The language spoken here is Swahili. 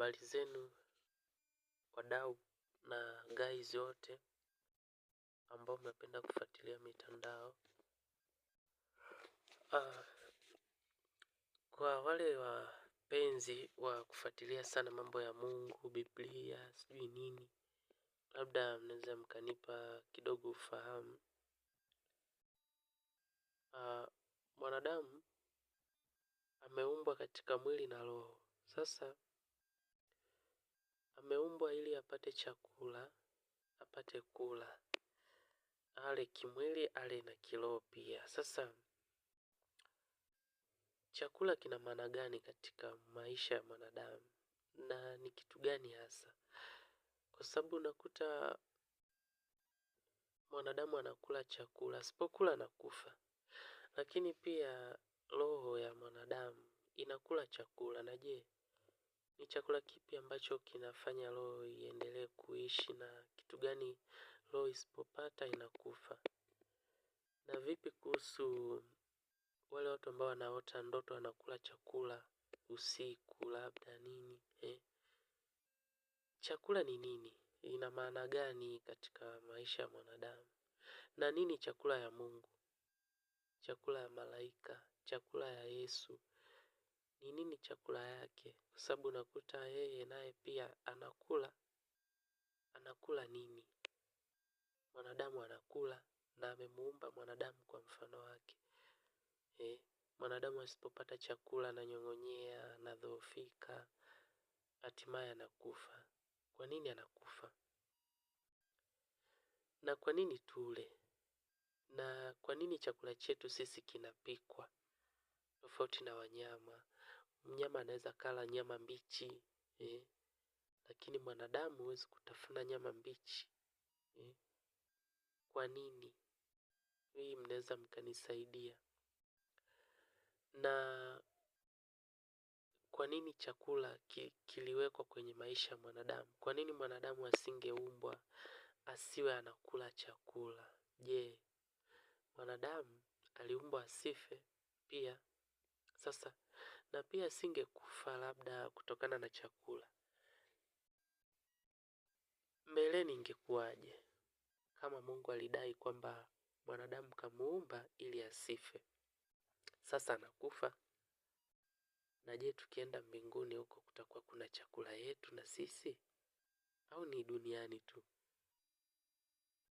Habari zenu wadau na guys wote ambao mnapenda kufuatilia mitandao. Kwa wale wapenzi wa kufuatilia sana mambo ya Mungu, Biblia, sijui nini, labda mnaweza mkanipa kidogo ufahamu. Mwanadamu ameumbwa katika mwili na roho. Sasa ameumbwa ili apate chakula, apate kula, ale kimwili, ale na kiroho pia. Sasa chakula kina maana gani katika maisha ya mwanadamu na ni kitu gani hasa? Kwa sababu unakuta mwanadamu anakula chakula, asipokula anakufa. Lakini pia roho ya mwanadamu inakula chakula. Na je, ni chakula kipi ambacho kinafanya roho iendelee kuishi, na kitu gani roho isipopata inakufa? Na vipi kuhusu wale watu ambao wanaota ndoto wanakula chakula usiku labda nini? Chakula ni nini? Ina maana gani katika maisha ya mwanadamu? Na nini chakula ya Mungu? Chakula ya malaika, chakula ya Yesu. Ni nini chakula yake? Kwa sababu unakuta yeye naye pia anakula. Anakula nini? Mwanadamu anakula, na amemuumba mwanadamu kwa mfano wake. Mwanadamu asipopata chakula ananyong'onyea, anadhoofika, hatimaye anakufa. Kwa nini anakufa? Na kwa nini tule? Na kwa nini chakula chetu sisi kinapikwa tofauti na wanyama? Mnyama anaweza kala nyama mbichi, lakini mwanadamu huwezi kutafuna nyama mbichi. Kwa nini? Hii mnaweza mkanisaidia. Na kwa nini chakula kiliwekwa kwenye maisha ya mwanadamu? Kwa nini mwanadamu asingeumbwa asiwe anakula chakula? Je, mwanadamu aliumbwa asife pia? Sasa na pia asingekufa labda kutokana na chakula. Mbeleni ingekuwaje kama Mungu alidai kwamba mwanadamu kamuumba ili asife? Sasa anakufa. Na je, tukienda mbinguni huko kutakuwa kuna chakula yetu na sisi, au ni duniani tu?